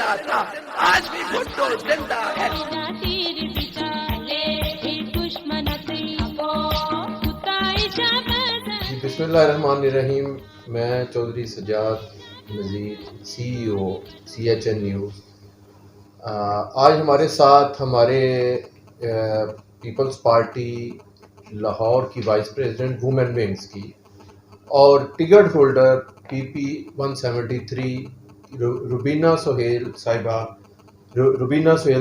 زندہ تھا، آج بھی بھٹو زندہ ہے۔ جی بسم اللہ الرحمن الرحیم۔ میں Chaudhry Sajjad Nazir, CEO CHN news. آج ہمارے ساتھ ہمارے پیپلز پارٹی لاہور کی وائس پریزیڈنٹ وومن ونگز کی اور ticket holder PP 173 Rubina Sohail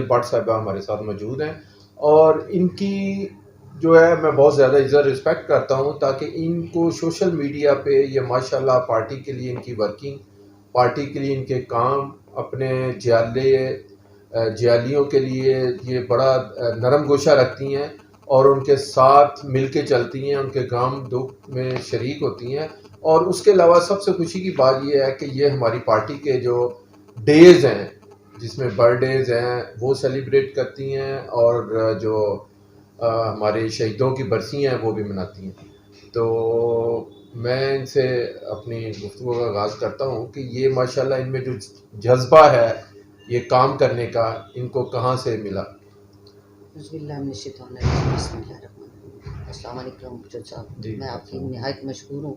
but صاحبہ ہمارے ساتھ موجود ہیں، اور ان کی جو ہے میں بہت زیادہ عزت رسپیکٹ کرتا ہوں، تاکہ ان کو سوشل میڈیا پہ یہ ماشاءاللہ پارٹی کے لیے ان کی ورکنگ، پارٹی کے لیے ان کے کام، اپنے جیالیوں کے لیے یہ بڑا نرم گوشہ رکھتی ہیں اور ان کے ساتھ مل کے چلتی ہیں، ان کے غم دکھ میں شریک ہوتی ہیں۔ اور اس کے علاوہ سب سے خوشی کی بات یہ ہے کہ یہ ہماری پارٹی کے جو ڈیز ہیں، جس میں برتھ ڈیز ہیں، وہ سیلیبریٹ کرتی ہیں، اور جو ہمارے شہیدوں کی برسی ہیں وہ بھی مناتی ہیں۔ تو میں ان سے اپنی گفتگو کا آغاز کرتا ہوں کہ یہ ماشاءاللہ ان میں جو جذبہ ہے یہ کام کرنے کا، ان کو کہاں سے ملا؟ بسم اللہ الرحمن الرحیم۔ السلام علیکم مجد صاحب، جی میں آپ کی نہایت مشکور ہوں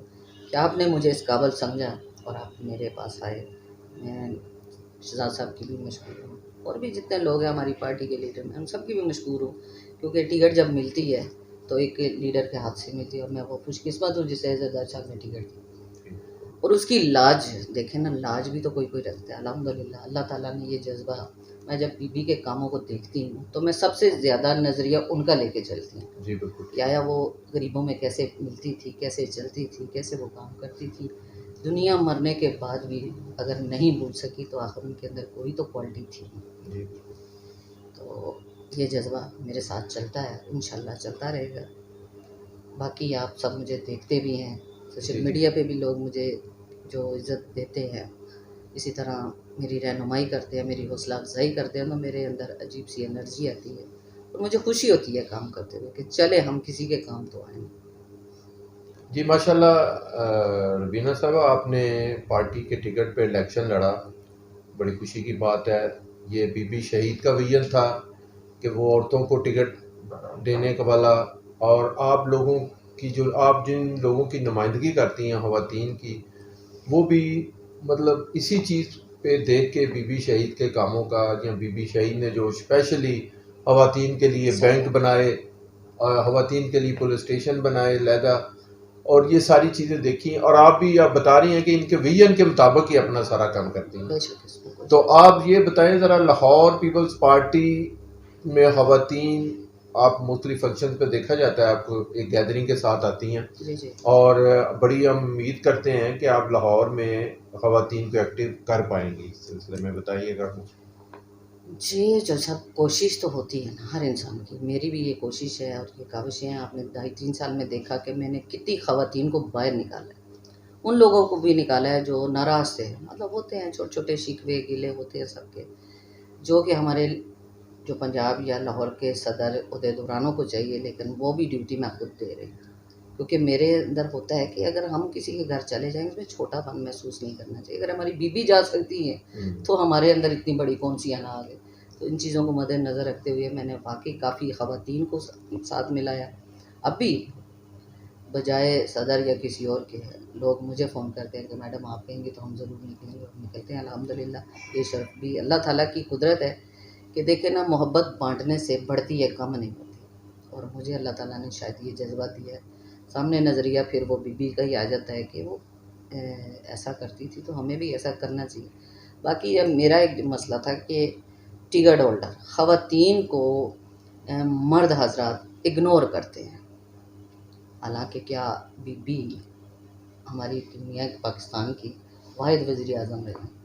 کہ آپ نے مجھے اس قابل سمجھا اور آپ میرے پاس آئے۔ میں شہزاد صاحب کی بھی مشکور ہوں، اور بھی جتنے لوگ ہیں ہماری پارٹی کے لیڈر میں، ہم سب کی بھی مشکور ہوں، کیونکہ ٹکٹ جب ملتی ہے تو ایک لیڈر کے ہاتھ سے ملتی ہے، اور میں وہ خوش قسمت ہوں جسے زردار صاحب نے ٹکٹ دی۔ اور اس کی لاج دیکھیں نا، لاج بھی تو کوئی رکھتا ہے۔ الحمدللہ اللہ تعالیٰ نے یہ جذبہ، میں جب بی بی کے کاموں کو دیکھتی ہوں تو میں سب سے زیادہ نظریہ ان کا لے کے چلتی ہوں۔ جی بالکل، کہ آیا وہ غریبوں میں کیسے ملتی تھی، کیسے چلتی تھی، کیسے وہ کام کرتی تھی، دنیا مرنے کے بعد بھی اگر نہیں بھول سکی تو آخر ان کے اندر کوئی تو کوالٹی تھی۔ جی تو یہ جذبہ میرے ساتھ چلتا ہے، انشاءاللہ چلتا رہے گا۔ باقی آپ سب مجھے دیکھتے بھی ہیں، سوشل میڈیا پہ بھی لوگ مجھے جو عزت دیتے ہیں، اسی طرح میری رہنمائی کرتے ہیں، میری حوصلہ افزائی کرتے ہیں، تو میرے اندر عجیب سی انرجی آتی ہے اور مجھے خوشی ہوتی ہے کام کرتے ہوئے کہ چلے ہم کسی کے کام تو آئیں۔ جی ماشاءاللہ ربینہ صاحبہ، آپ نے پارٹی کے ٹکٹ پہ الیکشن لڑا، بڑی خوشی کی بات ہے۔ یہ بی بی شہید کا ویژن تھا کہ وہ عورتوں کو ٹکٹ دینے کا والا، اور آپ لوگوں کی جو آپ جن لوگوں کی نمائندگی کرتی ہیں خواتین کی، وہ بھی مطلب اسی چیز پہ دیکھ کے بی بی شہید کے کاموں کا، یا بی بی شہید نے جو اسپیشلی خواتین کے لیے بینک بنائے، خواتین کے لیے پولیس اسٹیشن بنائے علیحدہ، اور یہ ساری چیزیں دیکھی، اور آپ بتا رہی ہیں کہ ان کے ویژن کے مطابق ہی اپنا سارا کام کرتی ہیں۔ بے شک اس میں کوئی تو آپ یہ بتائیں ذرا، لاہور پیپلز پارٹی میں خواتین آپ مختلف فنکشن پہ دیکھا جاتا ہے، آپ کو ایک گیدرنگ کے ساتھ آتی ہیں، جی اور بڑی ہم امید کرتے ہیں کہ آپ لاہور میں خواتین کو ایکٹیو کر پائیں گی، اس سلسلے میں بتائیے گا کچھ۔ جی، جو سب کوشش تو ہوتی ہے نا ہر انسان کی، میری بھی یہ کوشش ہے اور یہ کاوشیں ہیں۔ آپ نے 2.5-3 سال میں دیکھا کہ میں نے کتنی خواتین کو باہر نکالا ہے، ان لوگوں کو بھی نکالا ہے جو ناراض تھے، مطلب ہوتے ہیں چھوٹے چھوٹے شکوے گلے ہوتے ہیں سب کے، جو کہ ہمارے جو پنجاب یا لاہور کے صدر عہدیدارانوں کو چاہیے، لیکن وہ بھی ڈیوٹی میں خود دے رہے ہیں، کیونکہ میرے اندر ہوتا ہے کہ اگر ہم کسی کے گھر چلے جائیں اس میں چھوٹا پن محسوس نہیں کرنا چاہیے۔ اگر ہماری بیوی جا سکتی ہے تو ہمارے اندر اتنی بڑی کون سی انا آ گئی۔ تو ان چیزوں کو مد نظر رکھتے ہوئے میں نے واقعی کافی خواتین کو ساتھ ملایا۔ اب بھی بجائے صدر یا کسی اور کے لوگ مجھے فون کرتے ہیں کہ میڈم آپ کہیں گے تو ہم ضرور نکلیں گے، اور نکلتے ہیں الحمدللہ۔ یہ شرف بھی اللہ تعالیٰ کی قدرت ہے کہ دیکھیں نا، محبت بانٹنے سے بڑھتی ہے، کم نہیں ہوتی، اور مجھے اللہ تعالیٰ نے شاید یہ جذبہ دیا ہے۔ سامنے نظریہ پھر وہ بی بی کا ہی آ جاتا ہے کہ وہ ایسا کرتی تھی تو ہمیں بھی ایسا کرنا چاہیے۔ باقی اب میرا ایک مسئلہ تھا کہ ٹکٹ ہولڈر خواتین کو مرد حضرات اگنور کرتے ہیں، حالانکہ کیا بی بی ہماری دنیا پاکستان کی واحد وزیر اعظم رہی،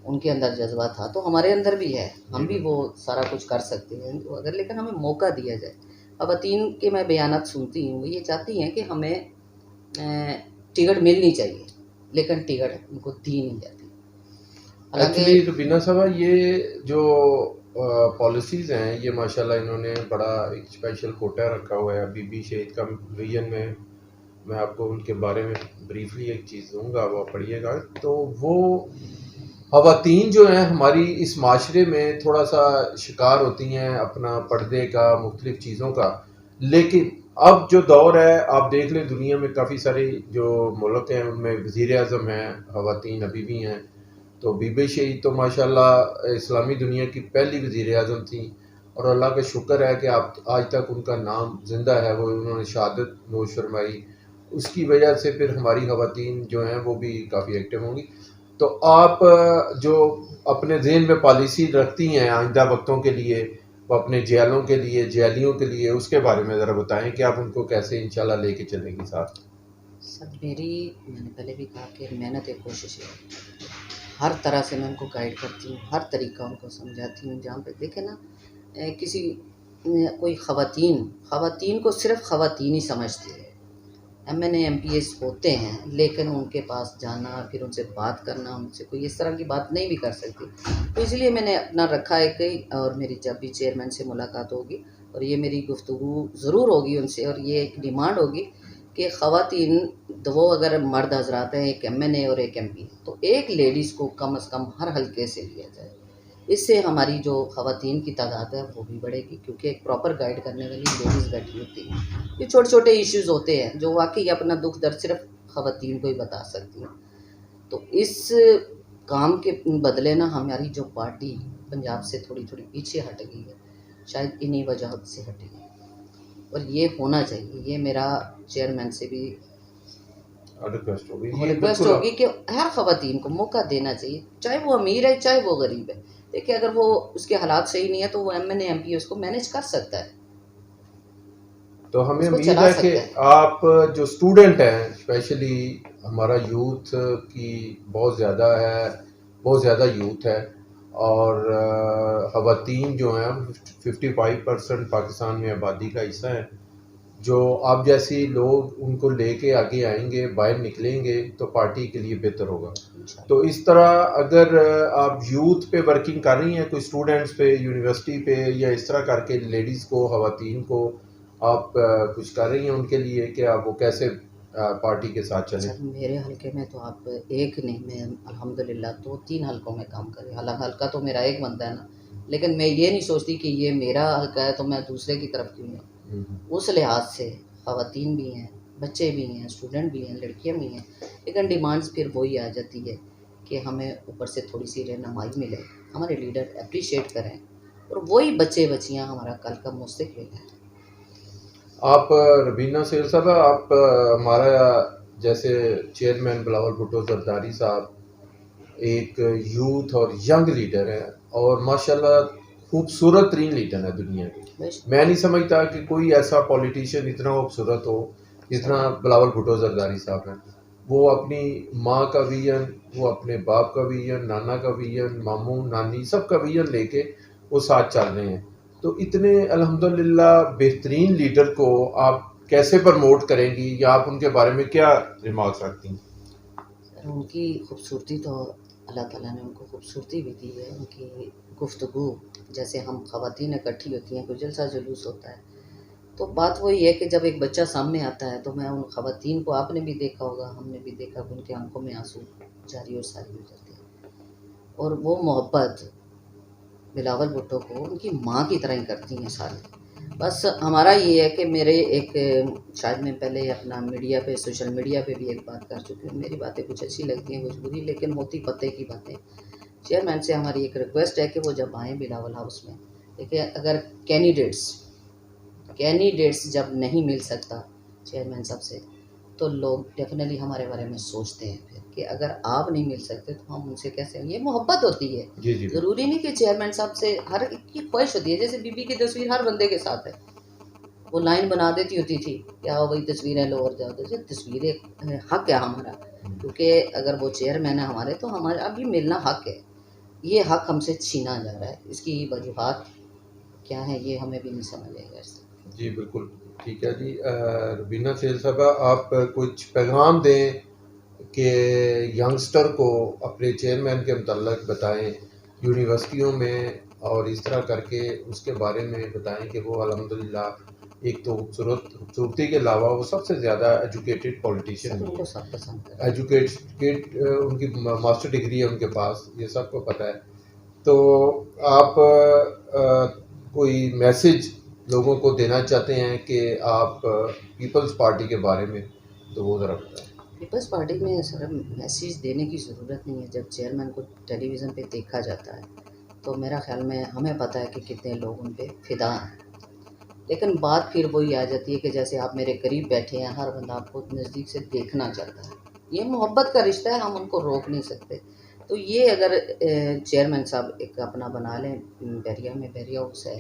ان کے اندر جذبہ تھا تو ہمارے اندر بھی ہے، ہم بھی وہ سارا کچھ کر سکتے ہیں اگر لیکن ہمیں موقع دیا جائے۔ خواتین کے میں بیانات سنتی ہوں، وہ یہ چاہتی ہیں کہ ہمیں ٹکٹ ملنی چاہیے، لیکن ٹکٹ ان کو دی نہیں جاتی۔ ایکچولی ربینہ صاحبہ، یہ جو پالیسیز ہیں یہ ماشاءاللہ انہوں نے بڑا ایک اسپیشل کوٹا رکھا ہوا ہے بی بی شہید کا ویژن میں آپ کو ان کے بارے میں بریفلی ایک چیز دوں گا، وہ پڑھیے گا۔ تو وہ خواتین جو ہیں ہماری اس معاشرے میں تھوڑا سا شکار ہوتی ہیں اپنا پردے کا، مختلف چیزوں کا، لیکن اب جو دور ہے آپ دیکھ لیں دنیا میں کافی سارے جو ملک ہیں ان میں وزیر اعظم ہیں خواتین ابھی بھی ہیں. تو بی بی شہید تو ماشاءاللہ اسلامی دنیا کی پہلی وزیر اعظم تھیں، اور اللہ کا شکر ہے کہ آج تک ان کا نام زندہ ہے، وہ انہوں نے شہادت نوش فرمائی. اس کی وجہ سے پھر ہماری خواتین جو ہیں وہ بھی کافی ایکٹیو ہوں گی. تو آپ جو اپنے ذہن میں پالیسی رکھتی ہیں آئندہ وقتوں کے لیے، وہ اپنے جیلوں کے لیے، جیلیوں کے لیے، اس کے بارے میں ذرا بتائیں کہ آپ ان کو کیسے انشاءاللہ لے کے چلیں گی ساتھ. سر میں نے پہلے بھی کہا کہ محنت ایک کوشش ہے. ہر طرح سے میں ان کو گائیڈ کرتی ہوں، ہر طریقہ ان کو سمجھاتی ہوں. جہاں پہ دیکھیں نا کسی کوئی خواتین کو صرف خواتین ہی سمجھتی ہے. MNA MPS ہوتے ہیں لیکن ان کے پاس جانا، پھر ان سے بات کرنا، ان سے کوئی اس طرح کی بات نہیں بھی کر سکتی. تو اس لیے میں نے اپنا رکھا ہے کہ اور میری جب بھی چیئرمین سے ملاقات ہوگی اور یہ میری گفتگو ضرور ہوگی ان سے، اور یہ ایک ڈیمانڈ ہوگی کہ خواتین دو اگر مرد حضرات ہیں، ایک MNA اور ایک MP، تو ایک لیڈیز کو کم از کم ہر حلقے سے لیا جائے. اس سے ہماری جو خواتین کی تعداد ہے وہ بھی بڑھے گی، کیونکہ ایک پراپر گائیڈ کرنے والی لیڈیز بیٹھی ہوتی ہیں. یہ چھوٹے چھوٹے ایشوز ہوتے ہیں جو واقعی اپنا دکھ درد صرف خواتین کو ہی بتا سکتی ہیں. تو اس کام کے بدلے نا ہماری جو پارٹی پنجاب سے تھوڑی پیچھے ہٹ گئی ہے، شاید انہی وجہات سے ہٹی ہے، اور یہ ہونا چاہیے. یہ میرا چیئرمین سے بھی ریکویسٹ ہوگی یہ ریکویسٹ بالکل. ہوگی کہ ہر خواتین کو موقع دینا چاہیے، چاہے وہ امیر ہے چاہے وہ غریب ہے. دیکھیں اگر وہ اس کے حالات صحیح نہیں ہے تو وہ MNA MP اس کو مینیج کر سکتا ہے، تو ہمیں اس کو امید چلا ہے کہ سکتا ہے. آپ جو اسٹوڈنٹ ہیں، اسپیشلی ہمارا یوتھ کی بہت زیادہ ہے، بہت زیادہ یوتھ ہے، اور خواتین جو ہیں 55% پاکستان میں آبادی کا حصہ ہیں. جو آپ جیسی لوگ ان کو لے کے آگے آئیں گے، باہر نکلیں گے تو پارٹی کے لیے بہتر ہوگا. انشاءاللہ. تو اس طرح اگر آپ یوتھ پہ ورکنگ کر رہی ہیں، کوئی اسٹوڈنٹس پہ، یونیورسٹی پہ، یا اس طرح کر کے لیڈیز کو، خواتین کو آپ کچھ کر رہی ہیں ان کے لیے کہ آپ وہ کیسے پارٹی کے ساتھ چلیں. سر میرے حلقے میں تو آپ ایک نہیں، میں الحمدللہ 2-3 حلقوں میں کام کر رہی ہوں. حالانکہ حلقہ تو میرا ایک بنتا ہے نا، لیکن میں یہ نہیں سوچتی کہ یہ میرا حلقہ ہے تو میں دوسرے کی طرف کیوں جاؤں. اس لحاظ سے خواتین بھی ہیں، بچے بھی ہیں، اسٹوڈنٹ بھی ہیں، لڑکیاں بھی ہیں، لیکن ڈیمانڈز پھر وہی آ جاتی ہے کہ ہمیں اوپر سے تھوڑی سی رہنمائی ملے، ہمارے لیڈر اپریشیٹ کریں، اور وہی بچے بچیاں ہمارا کل کا مستقبل ہے. آپ ربینہ سیل صاحبہ، آپ ہمارا جیسے چیئرمین بلاول بھٹو زرداری صاحب ایک یوتھ اور ینگ لیڈر ہے، اور ماشاءاللہ خوبصورت ترین لیڈر ہے دنیا کی. میں نہیں سمجھتا کہ کوئی ایسا پولیٹیشین اتنا خوبصورت ہو جتنا بلاول بھٹو زرداری صاحب ہیں. وہ اپنی ماں کا ویژن، وہ اپنے باپ کا ویژن، نانا کا ویژن، ماموں نانی سب کا ویژن لے کے وہ ساتھ چل رہے ہیں. تو اتنے الحمدللہ بہترین لیڈر کو آپ کیسے پرموٹ کریں گی، یا آپ ان کے بارے میں کیا ریمارکس رکھتی ہیں؟ سر ان کی خوبصورتی تو اللہ تعالیٰ نے ان کو خوبصورتی بھی دی ہے. ان کی گفتگو، جیسے ہم خواتین اکٹھی ہوتی ہیں، کوئی جلسہ جلوس ہوتا ہے، تو بات وہی ہے کہ جب ایک بچہ سامنے آتا ہے تو میں ان خواتین کو، آپ نے بھی دیکھا ہوگا، ہم نے بھی دیکھا کہ ان کے آنکھوں میں آنسو جاری اور ساری ہو جاتے ہیں. اور وہ محبت بلاول بھٹو کو ان کی ماں کی طرح ہی کرتی ہیں سارے. بس ہمارا یہ ہے کہ میرے ایک، شاید میں پہلے اپنا میڈیا پہ، سوشل میڈیا پہ بھی ایک بات کر چکی ہوں، میری باتیں کچھ اچھی لگتی ہیں کچھ بری، لیکن ہوتی پتے کی باتیں. چیئرمین سے ہماری ایک ریکویسٹ ہے کہ وہ جب آئیں بلاول ہاؤس میں، دیکھیں اگر کینڈیڈیٹس جب نہیں مل سکتا چیئرمین صاحب سے، تو لوگ ڈیفینیٹلی ہمارے بارے میں سوچتے ہیں پھر کہ اگر آپ نہیں مل سکتے تو ہم ان سے کیسے. یہ محبت ہوتی ہے. جی جی ضروری نہیں کہ چیئرمین صاحب سے، ہر ایک کی خواہش ہوتی ہے. جیسے بی بی کی تصویر ہر بندے کے ساتھ ہے، وہ لائن بنا دیتی ہوتی تھی کہ آؤ بھائی تصویریں لو اور جاؤ. تو تصویریں حق ہے ہمارا، کیونکہ اگر وہ چیئرمین ہے ہمارے تو ہمارا ابھی ملنا حق ہے. یہ حق ہم سے چھینا جا رہا ہے. اس کی وجوہات کیا ہیں یہ ہمیں بھی نہیں سمجھ آئے گا. جی بالکل ٹھیک ہے. جی ربینہ سیل صاحبہ، آپ کچھ پیغام دیں کہ ینگسٹر کو اپنے چیئرمین کے متعلق بتائیں یونیورسٹیوں میں، اور اس طرح کر کے اس کے بارے میں بتائیں کہ وہ الحمدللہ ایک تو خوبصورتی کے علاوہ وہ سب سے زیادہ ایجوکیٹڈ پولیٹیشین سب ان بھی کو ہے. سب پسند کرتے ایجوکیٹ ان کی ماسٹر ڈگری ہے ان کے پاس، یہ سب کو پتہ ہے. تو آپ کوئی میسج لوگوں کو دینا چاہتے ہیں کہ آپ پیپلز پارٹی کے بارے میں، تو وہ ذرا بتائیں. پیپلز پارٹی میں سر میسیج دینے کی ضرورت نہیں ہے. جب چیئرمین کو ٹیلی ویژن پہ دیکھا جاتا ہے تو میرا خیال میں ہمیں پتہ ہے کہ کتنے لوگ ان پہ فدا ہیں. لیکن بات پھر وہی آ جاتی ہے کہ جیسے آپ میرے قریب بیٹھے ہیں، ہر بندہ آپ کو نزدیک سے دیکھنا چاہتا ہے. یہ محبت کا رشتہ ہے، ہم ان کو روک نہیں سکتے. تو یہ اگر چیئرمین صاحب ایک اپنا بنا لیں، بیریا میں بیریا ہاؤس ہے،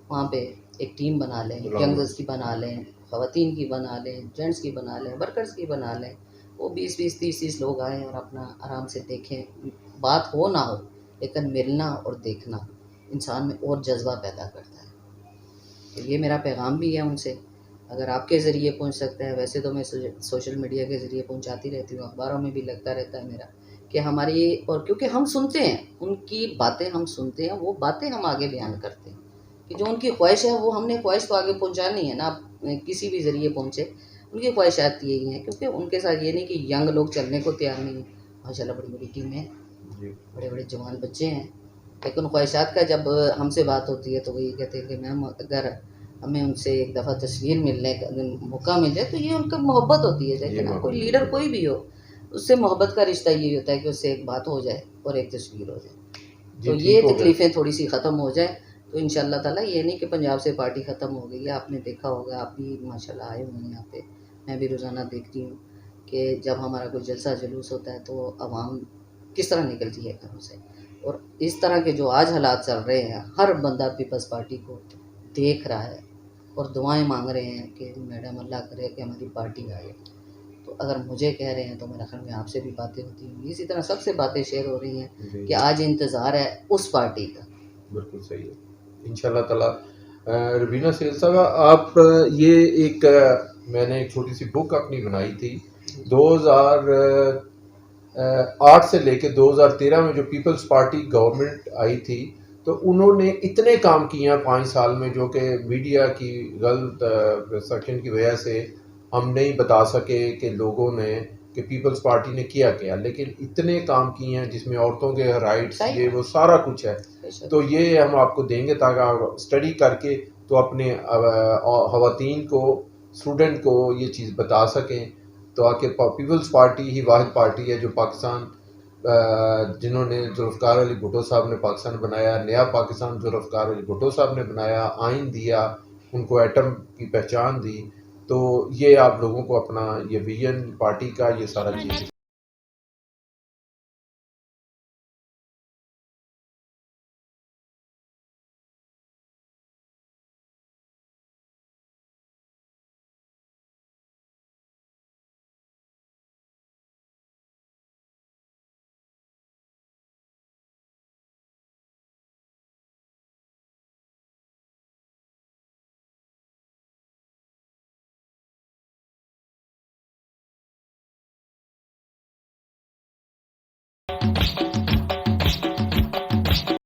وہاں پہ ایک ٹیم بنا لیں، ینگرز کی بنا لیں، خواتین کی بنا لیں، جینٹس کی بنا لیں، ورکرز کی بنا لیں. وہ 20-30 لوگ آئیں اور اپنا آرام سے دیکھیں. بات ہو نہ ہو لیکن ملنا اور دیکھنا انسان میں اور جذبہ پیدا کرتا ہے. تو یہ میرا پیغام بھی ہے ان سے. اگر آپ کے ذریعے پہنچ سکتا ہے، ویسے تو میں سوشل میڈیا کے ذریعے پہنچاتی رہتی ہوں، اخباروں میں بھی لگتا رہتا ہے میرا کہ ہماری، اور کیونکہ ہم سنتے ہیں ان کی باتیں، ہم سنتے ہیں وہ باتیں، ہم آگے بیان کرتے ہیں کہ جو ان کی خواہش ہے وہ ہم نے خواہش تو آگے پہنچانی ہے نا. آپ کسی بھی ذریعے پہنچے، ان کی خواہشات یہی ہیں. کیونکہ ان کے ساتھ یہ نہیں کہ ینگ لوگ چلنے کو تیار نہیں ہیں. ماشاء اللہ بڑی بڑی ٹیمیں ہیں، جی بڑے بڑے جوان بچے ہیں، لیکن خواہشات کا جب ہم سے بات ہوتی ہے تو وہ یہ کہتے ہیں کہ میم اگر ہمیں ان سے ایک دفعہ تصویر ملنے کا موقع مل جائے تو یہ ان کا محبت ہوتی ہے. دیکھیں نا، کوئی لیڈر کوئی بھی ہو، اس سے محبت کا رشتہ یہی ہوتا ہے کہ اس سے ایک بات ہو جائے اور ایک تصویر ہو جائے. تو جی یہ ٹھیک ہو گیا. تکلیفیں تھوڑی سی ختم ہو جائیں تو ان شاء اللہ تعالیٰ. یہ نہیں کہ پنجاب سے پارٹی ختم ہو گئی ہے. آپ نے دیکھا ہوگا، آپ بھی ماشاء اللہ آئے ہوئے ہیں یہاں پہ، میں بھی روزانہ دیکھتی ہوں کہ جب ہمارا کوئی جلسہ جلوس ہوتا ہے تو عوام کس طرح نکلتی ہے گھروں سے. اور اس طرح کے جو آج حالات چل رہے ہیں، ہر بندہ پیپلز پارٹی کو دیکھ رہا ہے اور دعائیں مانگ رہے ہیں کہ میڈم اللہ کرے کہ ہماری پارٹی آئے. تو اگر مجھے کہہ رہے ہیں تو میرا خیال میں آپ سے بھی باتیں ہوتی ہوں گی، اسی طرح سب سے باتیں شیئر ہو رہی ہیں جی کہ آج انتظار ہے اس پارٹی کا. بالکل صحیح ہے ان شاء اللہ تعالیٰ. ربینہ سیل صاحبہ، آپ یہ ایک میں نے ایک چھوٹی سی بک اپنی بنائی تھی 2008 سے لے کے 2013 میں جو پیپلز پارٹی گورنمنٹ آئی تھی، تو انہوں نے اتنے کام کیے ہیں 5 سال میں جو کہ میڈیا کی غلط پرسیپشن کی وجہ سے ہم نہیں بتا سکے کہ لوگوں نے کہ پیپلز پارٹی نے کیا کیا. لیکن اتنے کام کیے ہیں جس میں عورتوں کے رائٹس، صحیح یہ وہ سارا کچھ ہے. ہے. تو یہ ہم آپ کو دیں گے تاکہ آپ اسٹڈی کر کے تو اپنے خواتین کو، اسٹوڈنٹ کو یہ چیز بتا سکیں. تو آ کے پیپلز پارٹی ہی واحد پارٹی ہے جو پاکستان، جنہوں نے ذوالفقار علی بھٹو صاحب نے پاکستان بنایا، نیا پاکستان ذوالفقار علی بھٹو صاحب نے بنایا، آئین دیا، ان کو ایٹم کی پہچان دی. تو یہ آپ لوگوں کو اپنا یہ ویژن پارٹی کا یہ سارا چیز